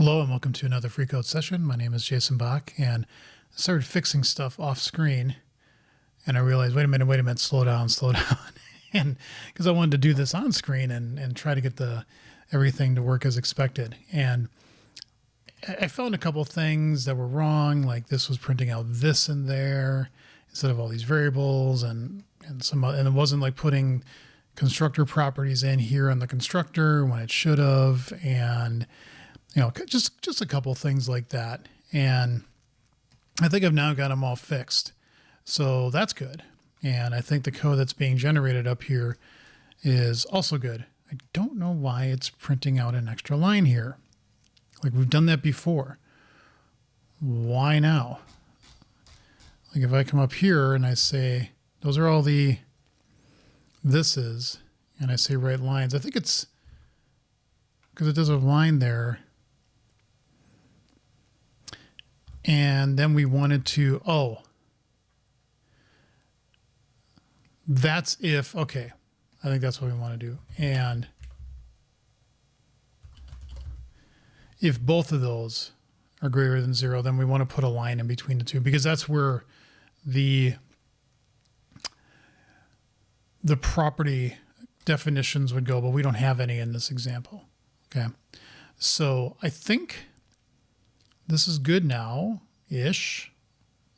Hello and welcome to another free code session. My name is Jason Bach, and I started fixing stuff off screen and I realized, wait a minute, slow down. And because I wanted to do this on screen and try to get everything to work as expected. And I found a couple things that were wrong, like this was printing out this in there instead of all these variables and it wasn't like putting constructor properties in here on the constructor when it should have, and just a couple things like that. And I think I've now got them all fixed. So that's good. And I think the code that's being generated up here is also good. I don't know why it's printing out an extra line here. Like we've done that before. Why now? Like if I come up here and I say, those are all the thises, and I say write lines. I think it's because it does a line there. And then we wanted to, that's if, okay, I think that's what we want to do. And if both of those are greater than 0, then we want to put a line in between the two, because that's where the property definitions would go, but we don't have any in this example. Okay. So I think this is good now-ish,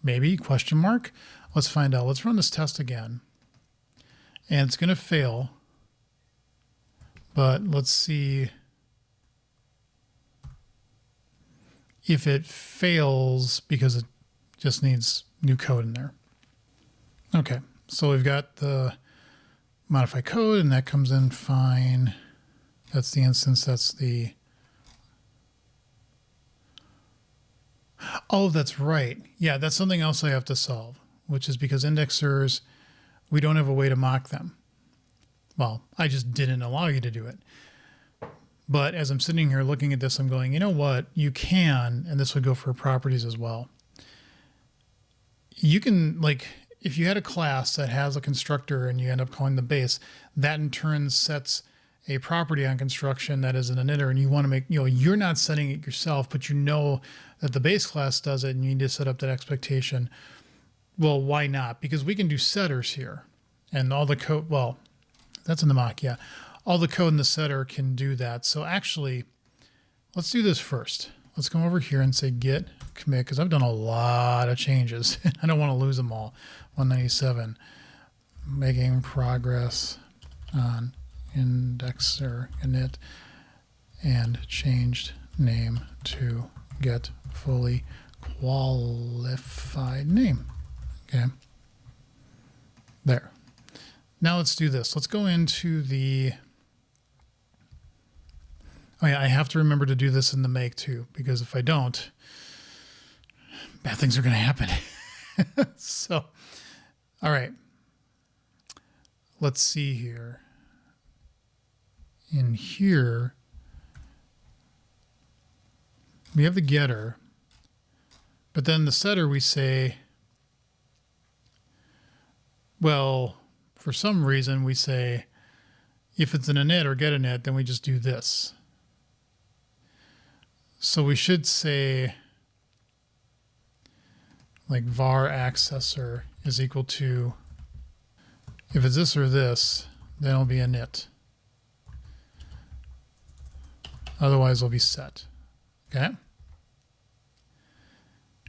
maybe, question mark. Let's find out. Let's run this test again. And it's going to fail, but let's see if it fails because it just needs new code in there. Okay, so we've got the modify code, and that comes in fine. That's the instance, that's the... Oh, that's right. Yeah, that's something else I have to solve, which is because indexers, we don't have a way to mock them. Well, I just didn't allow you to do it. But as I'm sitting here looking at this, I'm going, you know what? You can, and this would go for properties as well. You can, like, if you had a class that has a constructor and you end up calling the base, that in turn sets a property on construction that is an initter, and you want to make, you're not setting it yourself, but you know that the base class does it and you need to set up that expectation. Well, why not? Because we can do setters here, and all the code, well, that's in the mock, yeah. All the code in the setter can do that. So actually, let's do this first. Let's come over here and say Git Commit, because I've done a lot of changes. I don't want to lose them all. 197, making progress on indexer init, and changed name to get fully qualified name. Okay. There. Now let's do this. Let's go into the... Oh yeah, I have to remember to do this in the make too, because if I don't, bad things are going to happen. So, all right. Let's see here. In here, we have the getter, but then the setter we say, well, for some reason we say, if it's an init or get init, then we just do this. So we should say, like var accessor is equal to, if it's this or this, then it'll be init. Otherwise it'll be set. Okay.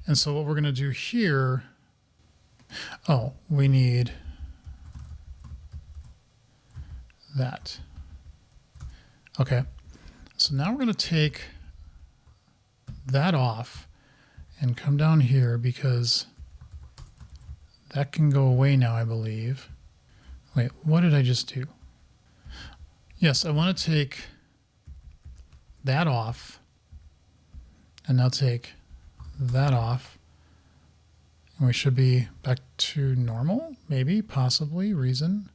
And so what we're going to do here, we need that. Okay. So now we're going to take that off and come down here, because that can go away now, I believe. Wait, what did I just do? Yes, I want to take that off, and now take that off, and we should be back to normal, maybe, possibly, reason.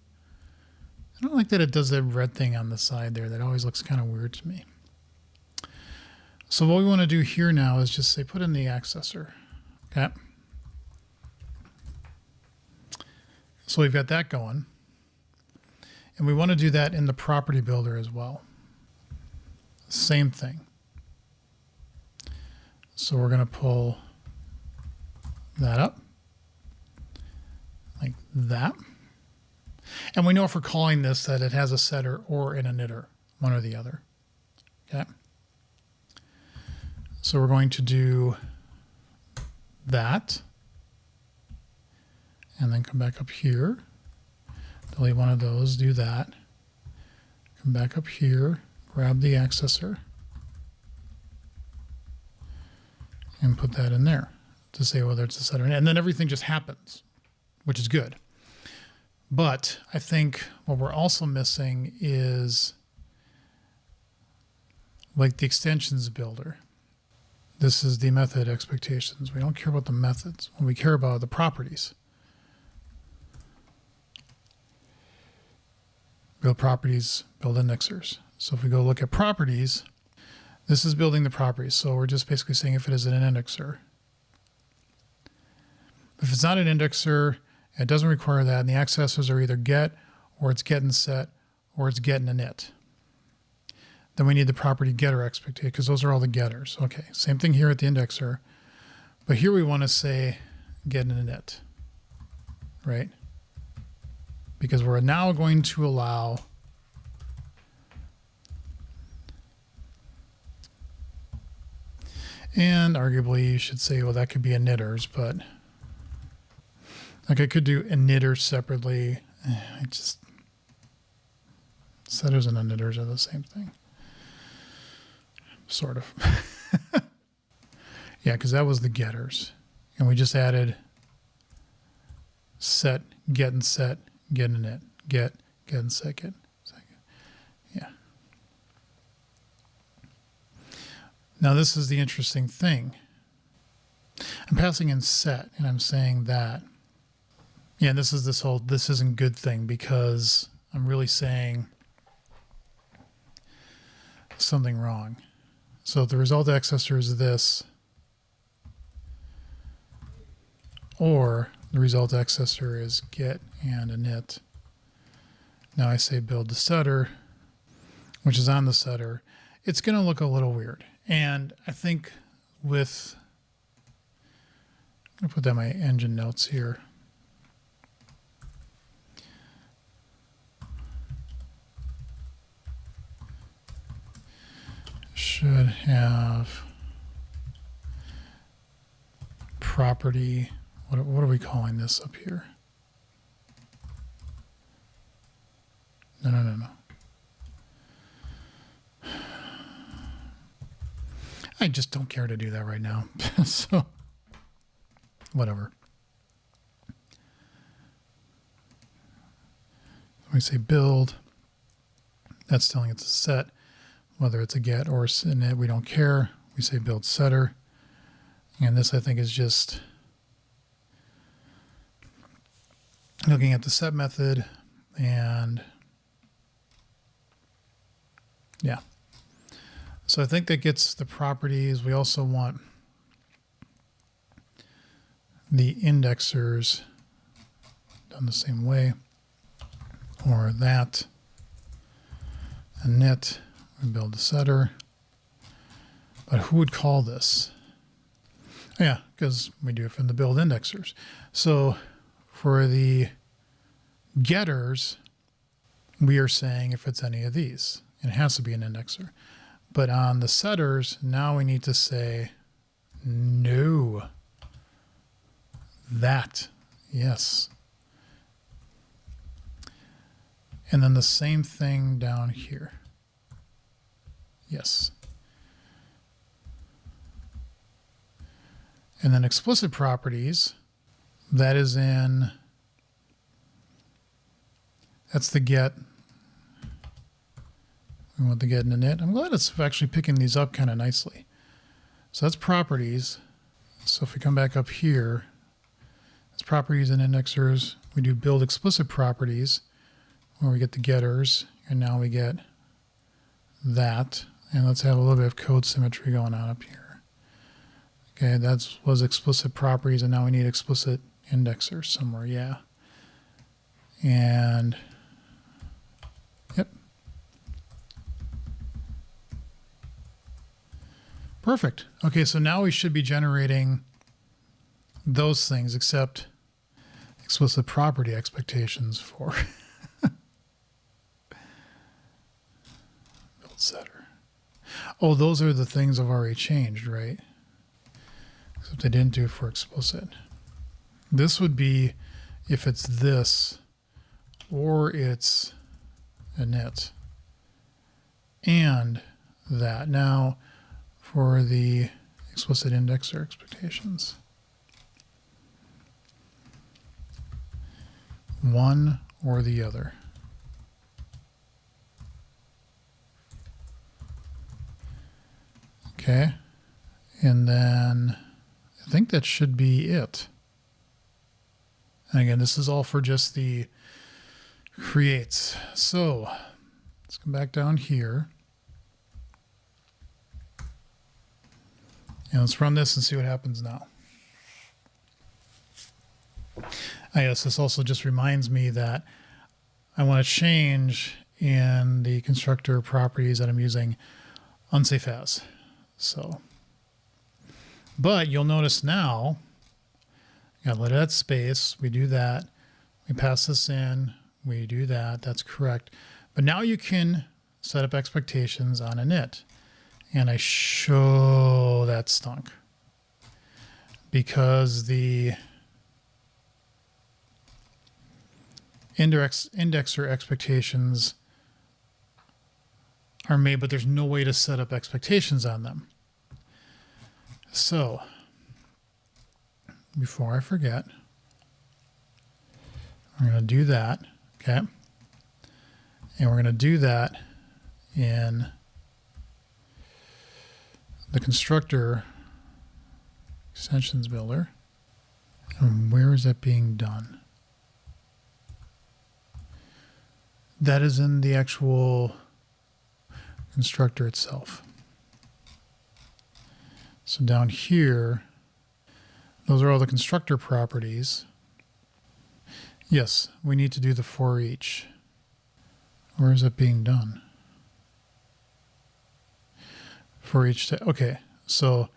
I don't like that it does that red thing on the side there. That always looks kind of weird to me. So what we want to do here now is just say put in the accessor. Okay. So we've got that going. And we want to do that in the property builder as well. Same thing. So we're going to pull that up like that. And we know if we're calling this that it has a setter or an initter, one or the other. Okay. So we're going to do that. And then come back up here. Delete one of those, do that. Come back up here, grab the accessor, and put that in there to say whether it's a setter. And then everything just happens, which is good. But I think what we're also missing is like the extensions builder. This is the method expectations. We don't care about the methods. We care about the properties. Build properties, build indexers. So if we go look at properties, this is building the properties. So we're just basically saying if it is an indexer. If it's not an indexer, it doesn't require that, and the accessors are either get, or it's get and set, or it's get and init. Then we need the property getter expectation, because those are all the getters. Okay, same thing here at the indexer. But here we want to say get and init, right? Because we're now going to allow and arguably you should say, well, that could be initters, but like I could do initters separately. Setters and initters are the same thing. Sort of. Yeah, because that was the getters. And we just added set, get and set, get and init, get and set, get. Yeah. Now this is the interesting thing. I'm passing in set and I'm saying that. Yeah, and this is this whole this isn't good thing because I'm really saying something wrong. So the result accessor is this, or the result accessor is get and init. Now I say build the setter, which is on the setter. It's going to look a little weird. And I think with, I'm going to put that in my engine notes here. Should have property, what are we calling this up here? No. I just don't care to do that right now. So, whatever. We say build. That's telling it's a set. Whether it's a get or a init, we don't care. We say build setter. And this, I think, is just looking at the set method and yeah. So I think that gets the properties. We also want the indexers done the same way, or that init. We build the setter. But who would call this? Yeah, because we do it from the build indexers. So for the getters, we are saying if it's any of these, it has to be an indexer. But on the setters, now we need to say no. That, yes. And then the same thing down here. Yes. And then explicit properties, that is in, that's the get. We want the get and init. I'm glad it's actually picking these up kind of nicely. So that's properties. So if we come back up here, it's properties and indexers. We do build explicit properties where we get the getters, and now we get that. And let's have a little bit of code symmetry going on up here. Okay, that was explicit properties, and now we need explicit indexers somewhere, yeah. And, yep. Perfect. Okay, so now we should be generating those things except explicit property expectations for build setter. Oh, those are the things I've already changed, right? Except I didn't do it for explicit. This would be if it's this or it's init and that. Now for the explicit indexer expectations. One or the other. Okay. And then I think that should be it. And again, this is all for just the creates. So let's come back down here. And let's run this and see what happens now. I guess this also just reminds me that I want to change in the constructor properties that I'm using unsafe as. So, but you'll notice now, gotta let it at space. We do that. We pass this in. We do that. That's correct. But now you can set up expectations on init. And I show that stunk because the indexer expectations are made, but there's no way to set up expectations on them. So before I forget, we're going to do that. Okay. And we're going to do that in the constructor extensions builder. And where is that being done? That is in the actual constructor itself. So down here, those are all the constructor properties. Yes, we need to do the for each. Where is it being done? For each, okay, so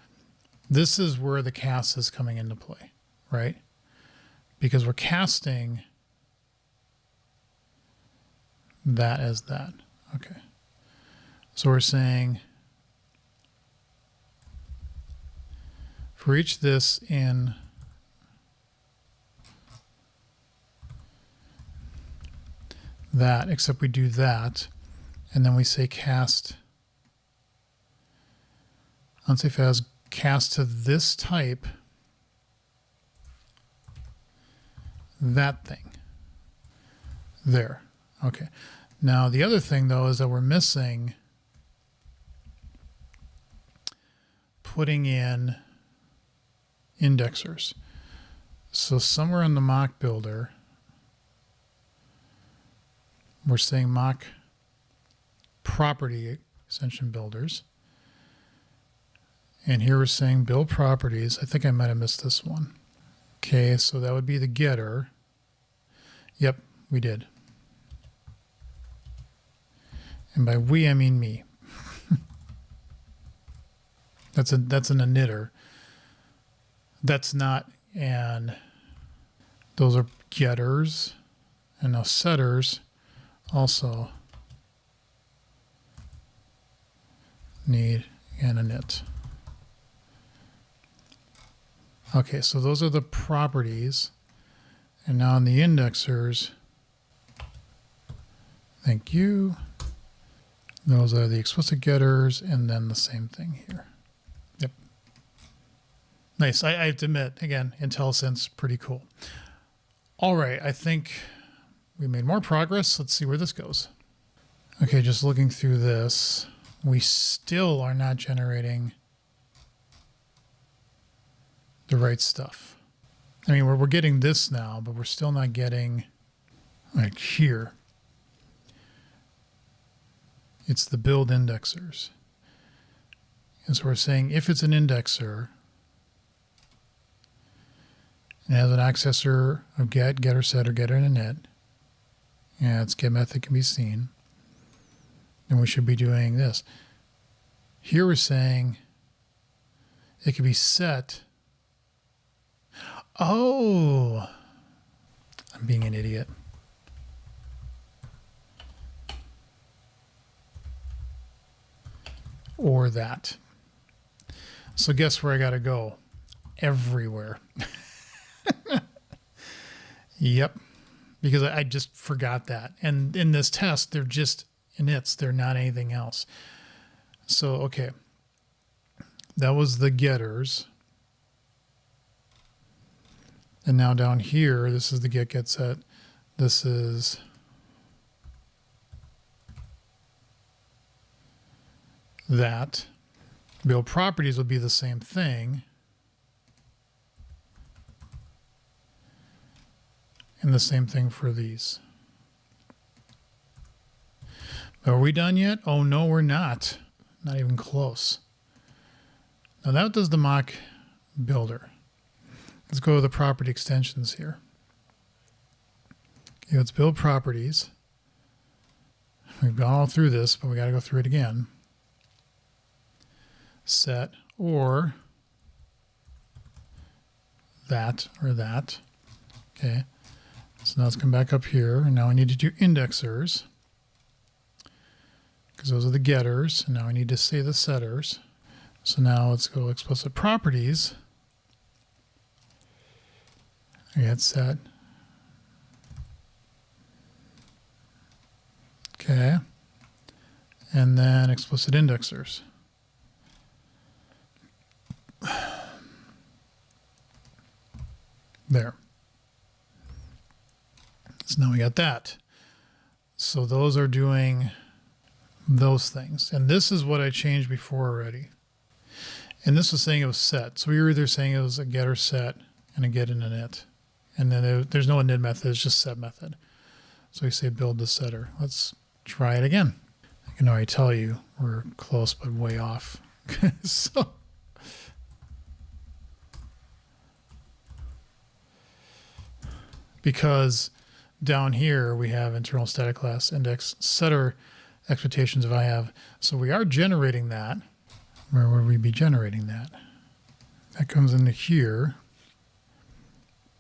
this is where the cast is coming into play, right? Because we're casting that as that. Okay. So we're saying for each this in that, except we do that, and then we say cast unsafe as cast to this type, that thing there. Okay. Now the other thing though is that we're missing putting in indexers. So somewhere in the mock builder, we're saying mock property extension builders. And here we're saying build properties. I think I might have missed this one. Okay, so that would be the getter. Yep, we did. And by we, I mean me. That's an emitter. That's not an, those are getters. And now setters also need an init. Okay, so those are the properties. And now in the indexers, thank you. Those are the explicit getters, and then the same thing here. Yep. Nice. I have to admit, again, IntelliSense, pretty cool. All right, I think we made more progress. Let's see where this goes. Okay, just looking through this, we still are not generating the right stuff. I mean, we're getting this now, but we're still not getting, like here. It's the build indexers. And so we're saying if it's an indexer, it has an accessor of get, getter, setter, getter, and init. Yeah, its get method can be seen. Then we should be doing this. Here we're saying it could be set. Oh, I'm being an idiot. Or that. So guess where I got to go? Everywhere. Yep. Because I just forgot that. And in this test, they're just inits. They're not anything else. So, okay. That was the getters. And now down here, this is the get set. This is that. Build properties will be the same thing. And the same thing for these. Are we done yet? Oh, no, we're not. Not even close. Now that does the mock builder. Let's go to the property extensions here. Okay, let's build properties. We've gone all through this, but we got to go through it again. Set or that or that. Okay. So now let's come back up here, and now I need to do indexers because those are the getters, and now I need to say the setters. So now let's go explicit properties. I got set. Okay. And then explicit indexers. There. So now we got that. So those are doing those things. And this is what I changed before already. And this was saying it was set. So we were either saying it was a getter set and a get and an init. And then there's no init method, it's just set method. So we say build the setter. Let's try it again. I can already tell you we're close but way off. So because down here we have internal static class index setter expectations if I have. So we are generating that. Where would we be generating that? That comes into here.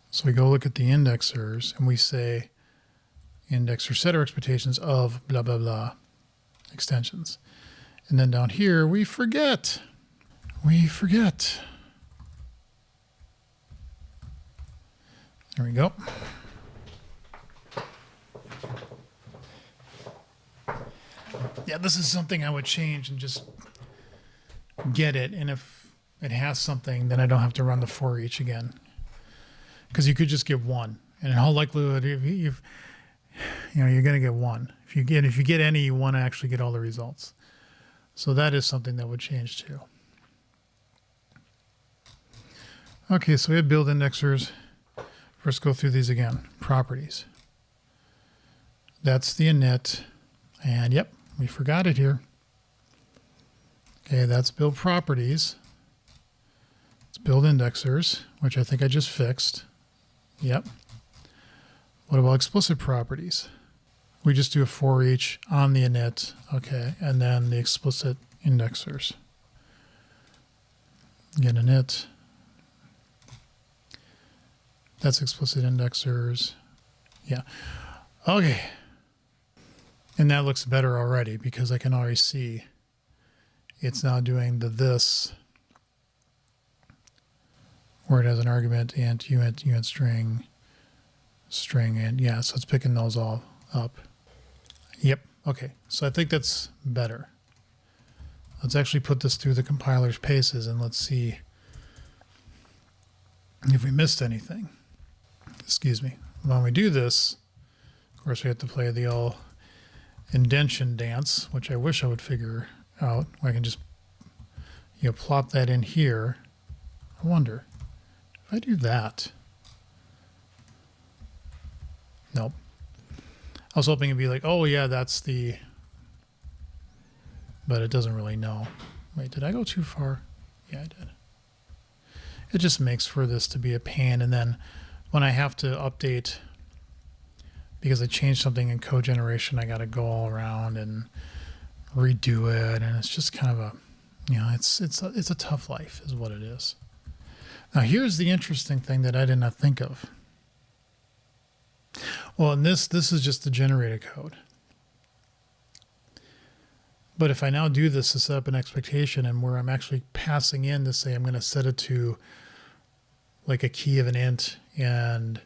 So we go look at the indexers and we say indexer setter expectations of blah, blah, blah extensions. And then down here we forget. We forget. There we go. Yeah, this is something I would change and just get it. And if it has something, then I don't have to run the for each again. Because you could just get one. And in all likelihood, if you're going to get one. If you get any, you want to actually get all the results. So that is something that would change too. Okay, so we have build indexers. First go through these again. Properties. That's the init. And yep, we forgot it here. Okay, that's build properties. Let's build indexers, which I think I just fixed. Yep. What about explicit properties? We just do a for each on the init. Okay, and then the explicit indexers. Get init. That's explicit indexers. Yeah. Okay. And that looks better already because I can already see it's now doing the this where it has an argument int, uint string, and yeah, so it's picking those all up. Yep. Okay. So I think that's better. Let's actually put this through the compiler's paces and let's see if we missed anything. Excuse me. When we do this, of course, we have to play the old indentation dance, which I wish I would figure out. I can just plop that in here. I wonder if I do that. Nope. I was hoping it'd be like, oh yeah, that's the, but it doesn't really know. Wait, did I go too far? Yeah, I did. It just makes for this to be a pain. And then when I have to update, because I changed something in code generation, I got to go all around and redo it. And it's just kind of it's a tough life is what it is. Now here's the interesting thing that I did not think of. Well, and this is just the generated code. But if I now do this to set up an expectation and where I'm actually passing in to say I'm going to set it to like a key of an int and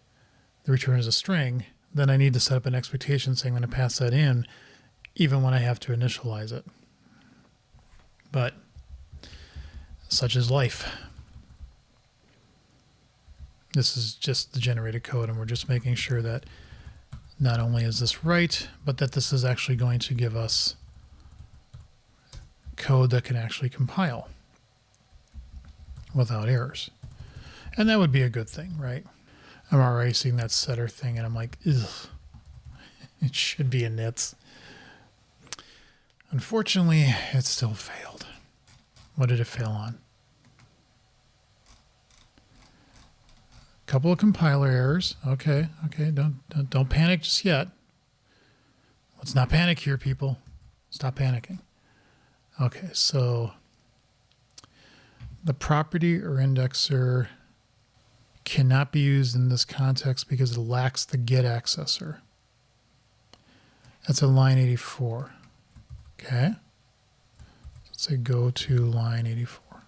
the return is a string, then I need to set up an expectation saying I'm going to pass that in even when I have to initialize it. But such is life. This is just the generated code, and we're just making sure that not only is this right, but that this is actually going to give us code that can actually compile without errors. And that would be a good thing, right? I'm already seeing that setter thing and I'm like, ugh, it should be inits. Unfortunately, it still failed. What did it fail on? A couple of compiler errors. Okay, don't panic just yet. Let's not panic here, people. Stop panicking. Okay, so the property or indexer cannot be used in this context because it lacks the get accessor. That's at line 84. Okay. Let's say go to line 84.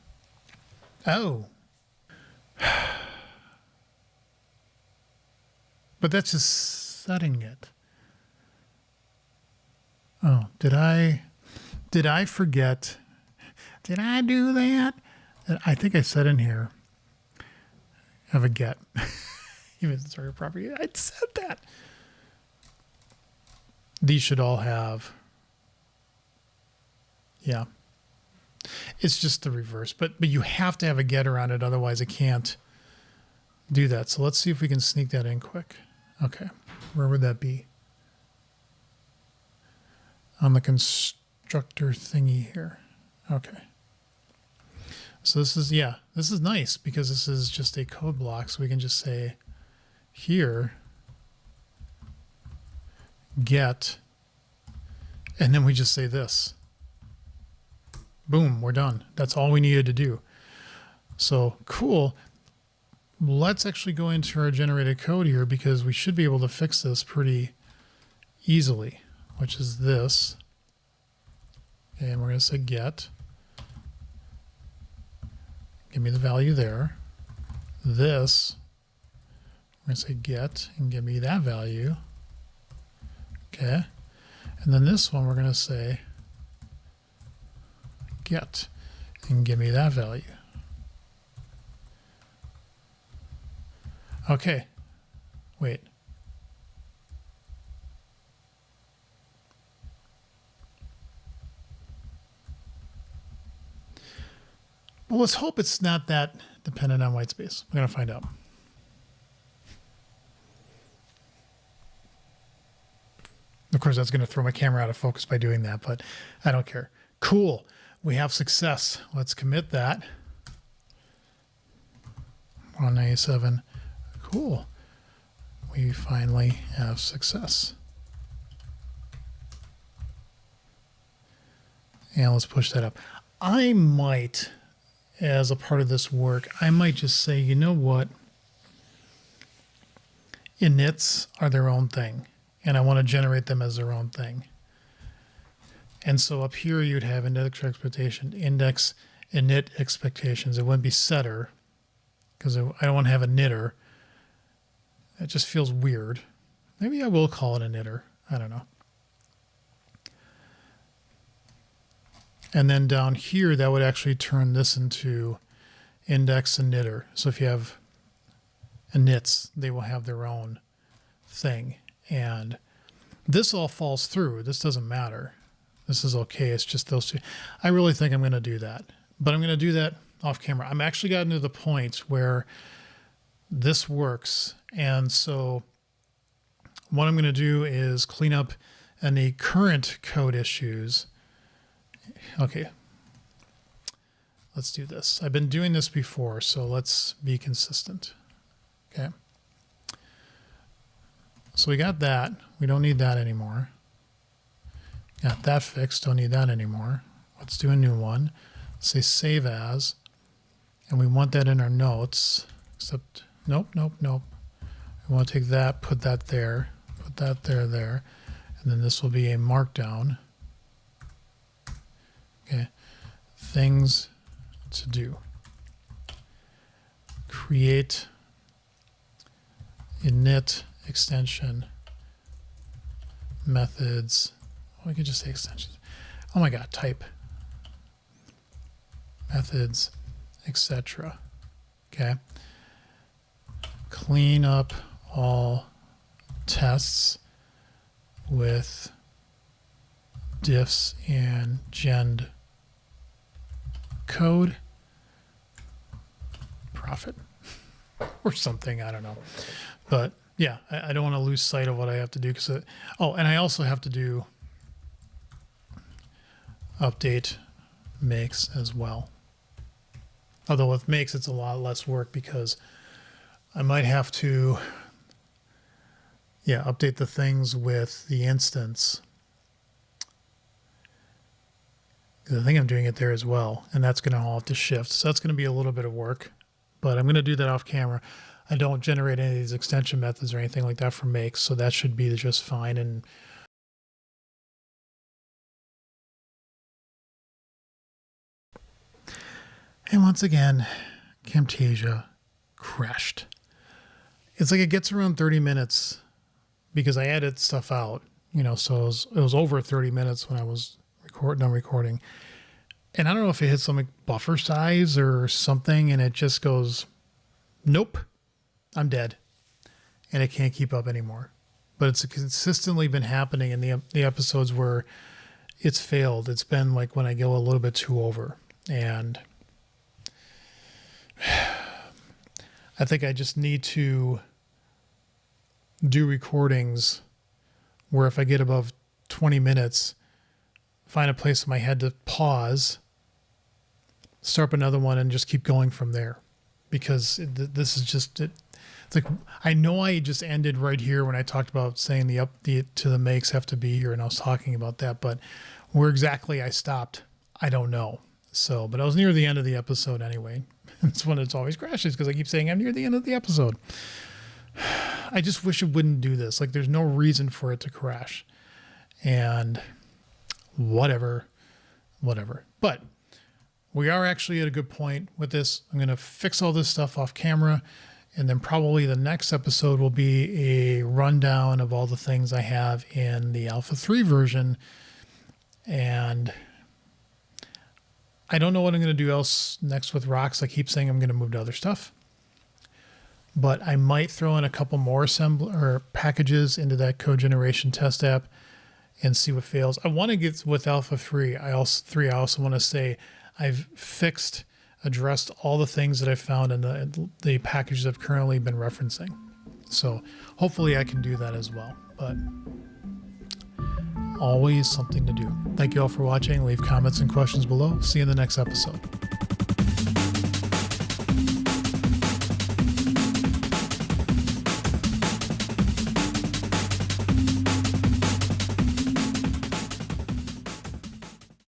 Oh. But that's just setting it. Oh, did I forget? Did I do that? I think I said in here, have a get. Even sorry, property. I said that. These should all have. Yeah. It's just the reverse, but you have to have a getter on it, otherwise it can't do that. So let's see if we can sneak that in quick. Okay, where would that be? On the constructor thingy here. Okay. So this is nice because this is just a code block. So we can just say here, get, and then we just say this. Boom, we're done. That's all we needed to do. So cool. Let's actually go into our generated code here because we should be able to fix this pretty easily, which is this. And we're going to say get. Give me the value there. This, we're going to say get and give me that value. Okay. And then this one, we're going to say get and give me that value. Okay. Wait. Well, let's hope it's not that dependent on white space. We're going to find out. Of course, that's going to throw my camera out of focus by doing that, but I don't care. Cool. We have success. Let's commit that. 197. Cool. We finally have success. And let's push that up. I might, as a part of this work, I might just say, you know what? Inits are their own thing, and I want to generate them as their own thing. And so up here you'd have index expectation, index init expectations. It wouldn't be setter because I don't want to have a knitter. It just feels weird. Maybe I will call it a knitter. I don't know. And then down here, that would actually turn this into index and knitter. So if you have inits, they will have their own thing. And this all falls through. This doesn't matter. This is okay. It's just those two. I really think I'm going to do that. But I'm going to do that off camera. I'm actually gotten to the point where this works. And so what I'm going to do is clean up any current code issues. Okay. Let's do this. I've been doing this before, so let's be consistent. Okay. So we got that. We don't need that anymore. Got that fixed. Don't need that anymore. Let's do a new one. say save as, and we want that in our notes, except nope. We want to take that, put that there, there, and then this will be a markdown. Okay, things to do. Create init extension methods. Oh, we could just say extensions. Oh my God, type methods, etc. Okay. Clean up all tests with diffs and gen code profit or something. I don't know. But yeah, I don't want to lose sight of what I have to do. And I also have to do update makes as well. Although with makes, it's a lot less work because I might have to, update the things with the instance. Because I think I'm doing it there as well, and that's going to all have to shift. So that's going to be a little bit of work, but I'm going to do that off camera. I don't generate any of these extension methods or anything like that for makes, so that should be just fine. And once again, Camtasia crashed. It's like it gets around 30 minutes because I edit stuff out, so it was over 30 minutes when I was done recording. And I don't know if it hit some buffer size or something, and it just goes, nope, I'm dead. And it can't keep up anymore. But it's consistently been happening in the episodes where it's failed. It's been like when I go a little bit too over. And I think I just need to do recordings where if I get above 20 minutes, find a place in my head to pause, start up another one, and just keep going from there. Because this is just it. It's like I know I just ended right here when I talked about saying the update to the makes have to be here, and I was talking about that. But where exactly I stopped, I don't know. So, but I was near the end of the episode anyway. That's when it's always crashes because I keep saying I'm near the end of the episode. I just wish it wouldn't do this. Like there's no reason for it to crash. And whatever. But we are actually at a good point with this. I'm going to fix all this stuff off camera. And then probably the next episode will be a rundown of all the things I have in the Alpha 3 version. And I don't know what I'm going to do else next with rocks. I keep saying I'm going to move to other stuff. But I might throw in a couple more packages into that code generation test app and see what fails. I want to get with Alpha 3. I also want to say I've addressed all the things that I found in the packages I've currently been referencing. So hopefully I can do that as well. But always something to do. Thank you all for watching. Leave comments and questions below. See you in the next episode.